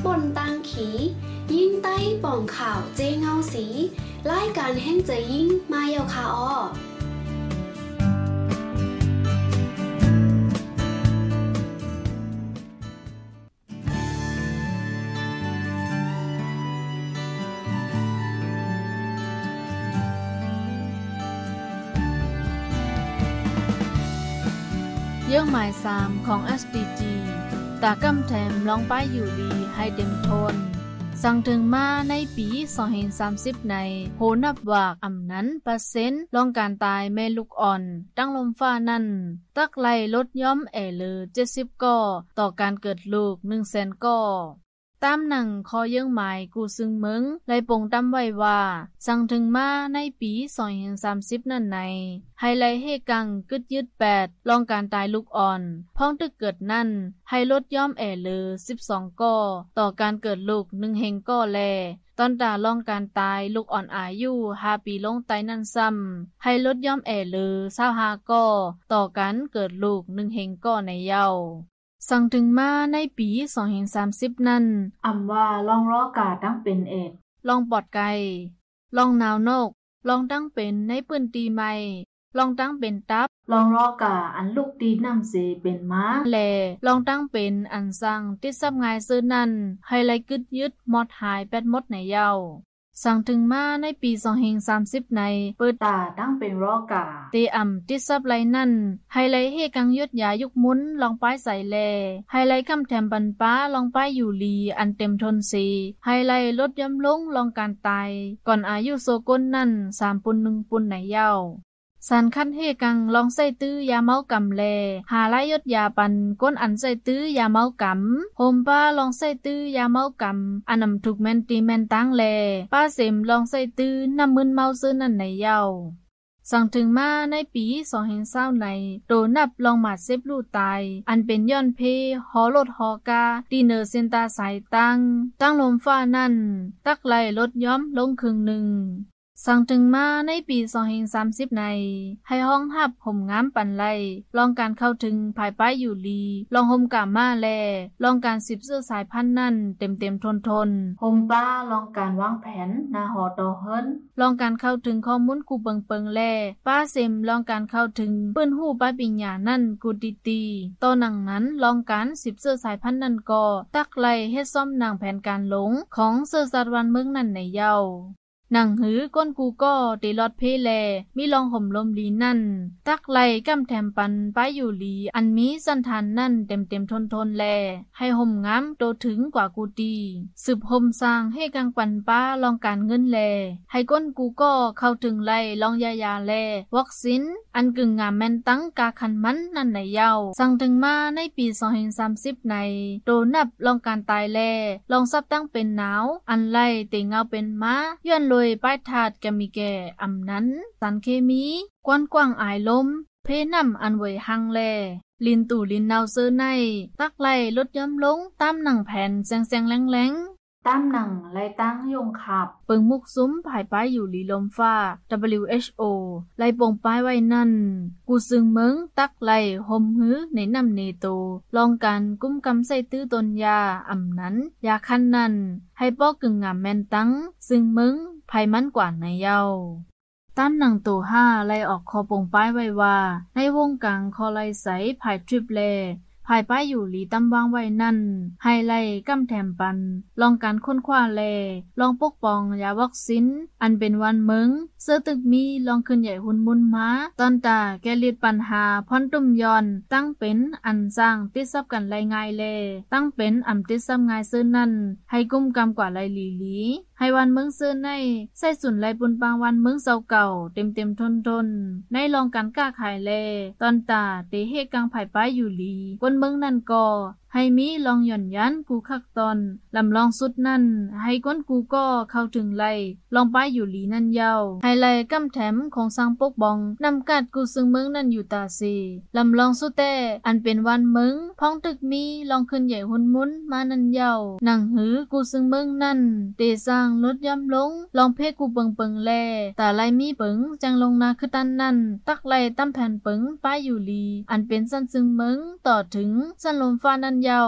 ป่นตังขียิ่งใต้ป่องข่าวเจเงาสีรายการแห้งใจยิ่งมาเยาคาออเยื่อหมาย3ของ SDG ตากำแถมลองป้ายอยู่ดีให้เต็มทนสั่งถึงมาในปี2030ในโหนับวากอำนั้น%ลองการตายแม่ลูกอ่อนตั้งลมฟ้านั่นตักไล่ลดย้อมเลอ70ก่อต่อการเกิดลูก 100,000 ก่อตามหนังคอเยื่อหมายกูซึ่งเมืองไล่ปงตำไว้ว่าสั่งถึงมาในปี2030นั่นในไฮไลท์ให้กังกึดยึด8ลองการตายลูกอ่อนพ้องตึกเกิดนั่นให้ลดย้อมเลอ12ก่อต่อการเกิดลูก1เฮงก่อแลตอนตาลองการตายลูกอ่อนอายุ5ปีลงไตนั่นซ้ำให้ลดย้อมเลอ25ก่อต่อการเกิดลูก1เฮงก่อในเยาว์สั่งถึงมาในปี2030นั่นว่าลองรอกาตั้งเป็นลองปอดไก่ลองนาวนกลองตั้งเป็นในปืนตีใหม่ลองตั้งเป็นตับลองรอกาอันลูกตีน้ำเสเป็นม้าแลลองตั้งเป็นอันสั่งติดซับงายซื้อนั่นให้ไล่กึดยึดมอดหายแปดมดในเยาว์สั่งถึงมาในปี2030ในเปิดตาตั้งเป็นรอกาเตติดซับไลนั่นไฮไลท์ให้กังยศยายุกมุนลองป้ายใส่แลไฮไลท์คำแถมปันป้าลองป้ายอยู่ลีอันเต็มทนสีไฮไลท์ลดย้ำลงลองการตายก่อนอายุโซก้นนั่น3 ปุน1 ปุนในเย้าสันคันเฮกังลองใส่ตื้อยาเมากำแลหาลายยศยาปันก้นอันใส่ตื้อยาเมากำโฮมป้าลองใส่ตื้อยาเมากำอันนำถูกแมนตีแมนตั้งแลป้าเสมลองใส่ตื้อน้ำมึนเมาซื้อนั่นในเย้าสั่งถึงมาในปี2020ในโดนับลองหมาดเซฟลูตายอันเป็นย้อนเพฮอลดฮอกาดีเนอร์เซนตาสายตั้งลมฟ้านั่นตักไล่ลดย้อมลงครึ่งหนึ่งสั่งถึงมาในปี2030ในให้ห้องหับห่มงามปันไลลองการเข้าถึงภายป้ายอยู่ลีลองห่มกามาแลลองการ10เสื้อสายพันธุ์นั่นเต็มทนห่มป้าลองการวางแผนนาหอต่อเฮิรนลองการเข้าถึงข้อมูลกูเปิงแลป้าเซมลองการเข้าถึงปื้นหู้ป้ายปิญญานั่นกูตีต่อหนังนั้นลองการ10เสื้อสายพันธุ์นั่นก็ตักไล่เฮ็ดซ่อมหนังแผนการหลงของเสื้อสัตว์วันเมืองนั่นในเยาว์หนังหือก้นกูก็ตีลอดเพแลมีลองห่มลมลีนั่นตักไล่กำแถมปันป้ายอยู่ลีอันมีสันทานนั่นเต็มทนแลให้ห่มงามโตถึงกว่ากูตีสืบห่มสร้างให้กังปันป้าลองการเงินแลให้ก้นกูก็เข้าถึงไล่ลองยาแลวัคซีนอันกึ่งงามแม่นตั้งกาคันมันนั่นในเยาว์สั่งถึงมาในปี2030ในโดนับลองการตายแลลองซับตั้งเป็นหนาวอันไล่เตงเงาเป็นม้าย้อนเลยป้ายถาดแกมีแก่อำนั้นสารเคมีกว้านกว้างอายลมเพน้ำอันไว้หังแลลินตู่ลินนาวเซอร์ในตักไล่ลดย้ำลงตามหนังแผ่นแซงแรงตามหนังไล่ตั้งยงขับเปิงมุกซุ้มภายป้ายอยู่ลีลมฟ้า WHO ไล่ปงป้ายไว้นั่นกูซึงเมืองตักไล่ห่มหื้อในน้ำเนโตลองกันกุ้มกำใส่ตื้อตนยาอำนั้นยาคันนั้นให้ป้อกึ่งงามแม่นตั้งซึ่งเมืองภัยมันกว่าในเยาว์ตามหนังตัว5ไล่ออกคอปงป้ายไว้ว่าในวงกลางคอไลใสภายทริปแลภายป้ายอยู่หลีตำวางไว้นั่นไฮไลท์กำแถมปันลองการค้นคว้าแลลองปกป้องยาวัคซีนอันเป็นวันเมืองเสื้อตึกมีลองขึ้นใหญ่หุ่นมุนม้าตอนตาแกลิดปัญหาพอนตุ่มยอนตั้งเป็นอันสร้างติดซับกันไรง่ายแลตั้งเป็นอำติดซับง่ายซื้อนั่นให้กุ้มกำกว่าไรหลีให้วันเมืองซื้อในใส่สุนไรปุนปางวันเมืองเศร้าเก่าเต็มทนในลองการกล้าขายแลตอนตาเตเฮกังภายป้ายอยู่หลีคนเมืองนั่นก็ให้มีลองหย่อนยันกูคักตอนลำลองสุดนั่นให้ก้นกูก็เข้าถึงไล่ลองป้ายอยู่หลีนั่นเยาให้ไล่กำแถมของสร้างปกบองนำกัดกูซึ่งเมืองนั่นอยู่ตาซีลำลองสุดแต่อันเป็นวันเมืองพ้องตึกมีลองขึ้นใหญ่หุ่นมุนมานั่นเยาหนังหือกูซึ่งเมืองนั่นเตสร้างลดย่ำลงลองเพกูเปิงแลแต่ไล่มีเปิงจังลงนาคือตันนั่นตักไล่ตั้มแผ่นเปิงป้ายอยู่หลีอันเป็นสั้นซึ่งเมืองต่อถึงสั้นลมฟ้านั่นเยา